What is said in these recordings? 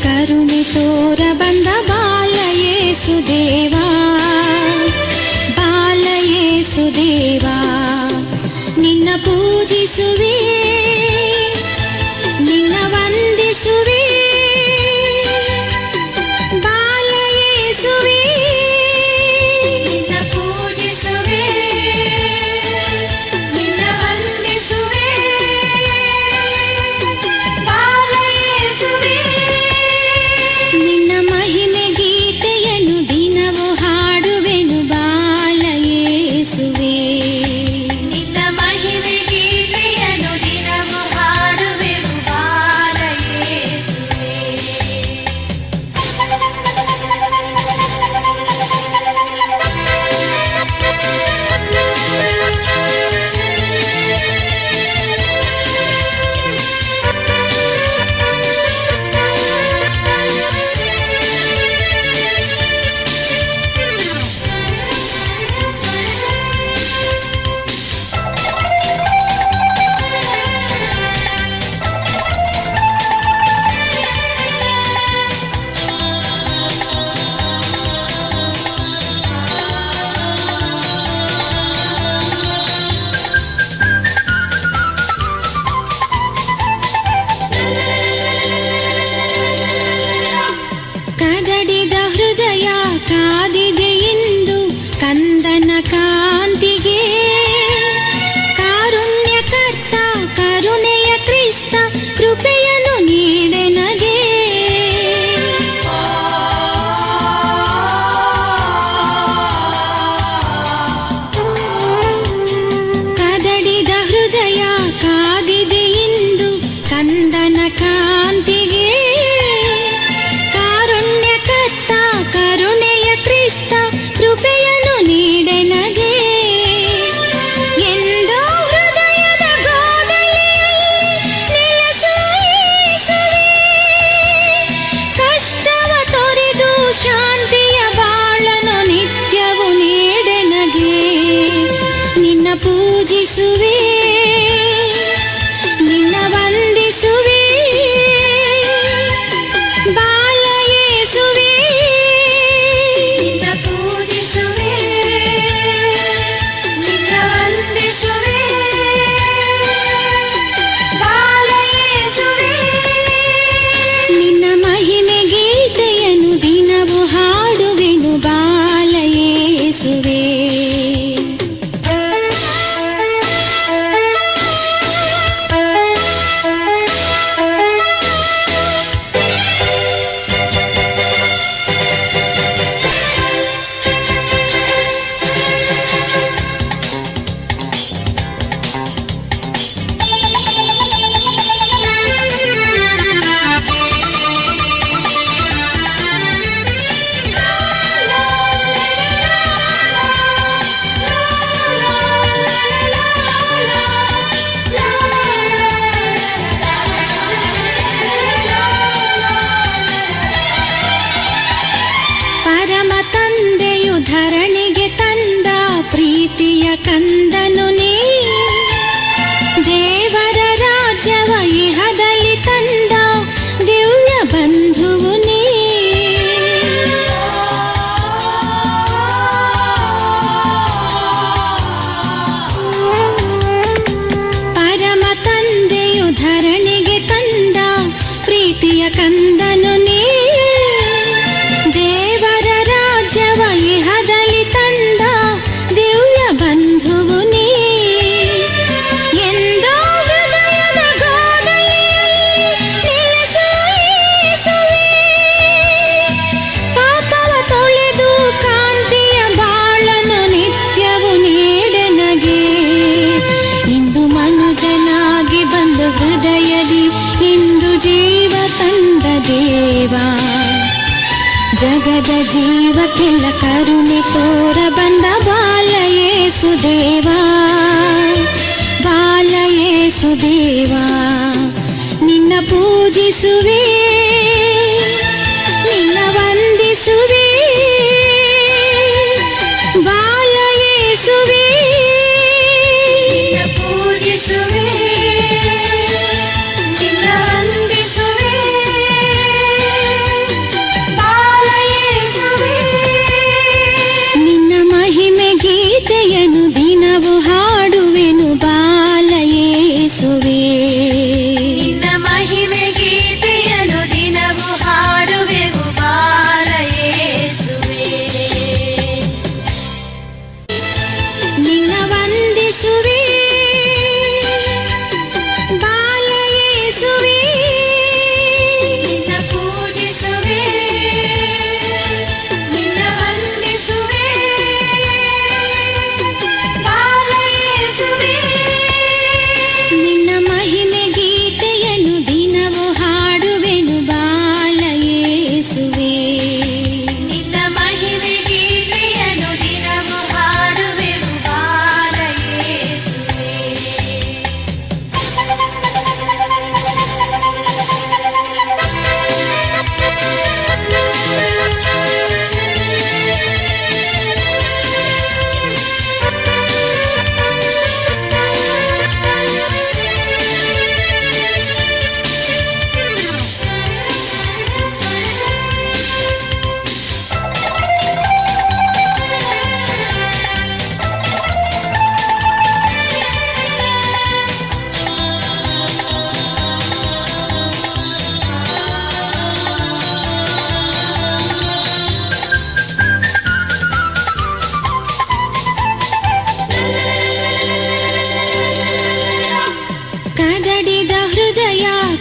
ಕರುಣೆ ತೋರ ಬಂದ ಬಾಲ ಯೇಸುದೇವಾ, ಬಾಲ ಯೇಸುದೇವಾ. ನಿನ್ನ ಪೂಜಿಸುವೆ, ನಿನ್ನ ವಂದಿಸುವೆ, ಬಾಲ ಯೇಸುವೆ. ನಿನ್ನ ಪೂಜಿಸುವೆ, ನಿನ್ನ ವಂದಿಸುವೆ, ಬಾಲ ಯೇಸುವೆ. ನಿನ್ನ ಮಹಿಮೆ ಗೀತೆಯನ್ನು ದಿನವೂ ಹಾಡುವೆನು ಬಾಲ ಯೇಸುವೆ. ಕದಡಿದ ಹೃದಯ ಕಾದಿದೆ ಇಂದು ಕಂದನ ಕಾಂತಿಗೆ. ಕಾರುಣ್ಯ ಕರ್ತ ಕರುಣೆಯ ಕ್ರಿಸ್ತ ಕೃಪೆಯನ್ನು ನೀಡೆನಗೆ. ಕದಡಿದ ಹೃದಯ ಕಾದಿದೆ ಇಂದು ಕಂದನ ಕಾಂತಿಗೆ. ಕರುಣೆಯ ಕ್ರಿಸ್ತ ಕೃಪೆಯನ್ನು ನೀಡೆನಗೆ. ಎಂದೋ ಹೃದಯದ ಗೋದಲಿಯಲ್ಲಿ ನೆಲೆಸು ಯೇಸುವೇ. ಕಷ್ಟವ ತೊರೆದು ಶಾಂತಿಯ ಬಾಳನು ನಿತ್ಯವು ನೀಡೆನಗೆ. ನಿನ್ನ ಪೂಜಿಸುವೆ, ನಿನ್ನ ವಂದಿಸುವೆ, ಬಾಲ ಯೇಸುವೇ. ನಿನ್ನ ಮಹಿಮೆ ಗೀತೆಯನ್ನು ದಿನವೂ ಹಾಡುವೆನು ಬಾಲ ಯೇಸುವೇ. ಪರಮ ತಂದೆಯು ಧರಣಿಗೆ ತಂದ ಪ್ರೀತಿಯ ಕಂದನು ನೀ. ದೇವರ ರಾಜ್ಯವ ಇಹದಲ್ಲಿ ತಂದ ದಿವ್ಯ ಬಂಧುವು ನೀ. ಪರಮ ತಂದೆಯು ಧರಣಿಗೆ ತಂದ ಪ್ರೀತಿಯ ಕಂದನು ನೀ. ದೇವರ ರಾಜ್ಯವ ಇಹದಲ್ಲಿ ತಂದ ದಿವ್ಯ ಬಂಧುವು ನೀ. ಎಂದೋ ಹೃದಯದ ಗೋದಲಿಯಲ್ಲಿ ನೆಲೆಸು ಯೇಸುವೇ. ಪಾಪವ ತೊಳೆದು ಕಾಂತಿಯ ಬಾಳನು ನಿತ್ಯವು ನೀಡೆನಗೆ. ಇಂದು ಮನುಜನಾಗಿ ಬಂದು ಹೃದಯದಿ ಇಂದು ಜೀವ ತಂದ ದೇವಾ. ಜಗದ ಜೀವಕ್ಕೆಲ್ಲ ಕರುಣೆ ತೋರ ಬಂದ ಬಾಲ ಯೇಸುದೇವಾ, ಬಾಲ ಯೇಸುದೇವಾ. ನಿನ್ನ ಪೂಜಿಸುವೆ, ನಿನ್ನ ವಂದಿಸುವೆ, ಬಾಲ ಯೇಸುವೇ. ನಿನ್ನ ಪೂಜಿಸುವೆ, ನಿನ್ನ ವಂದಿಸುವೆ,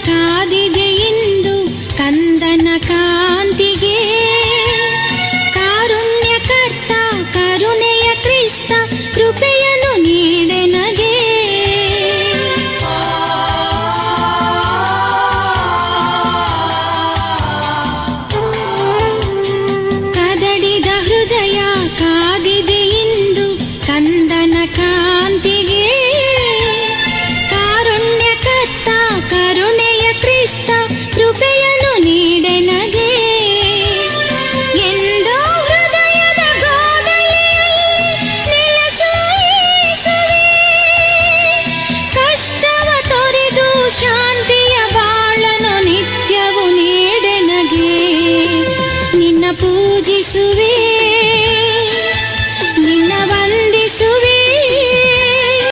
ಕಾದಿದೆ ಇಂದು ಕಂದನ ಕಾಂತಿಗೆ. ಕಾರುಣ್ಯಕರ್ತ ಕರುಣೆಯ ಕ್ರಿಸ್ತ ಕೃಪೆಯನ್ನು ನೀಡೆನಗೆ. ಕದಡಿದ ಹೃದಯ ಕಾದಿದೆ ಇಂದು ಕಂದನ ಕಾಂತಿಗೆ.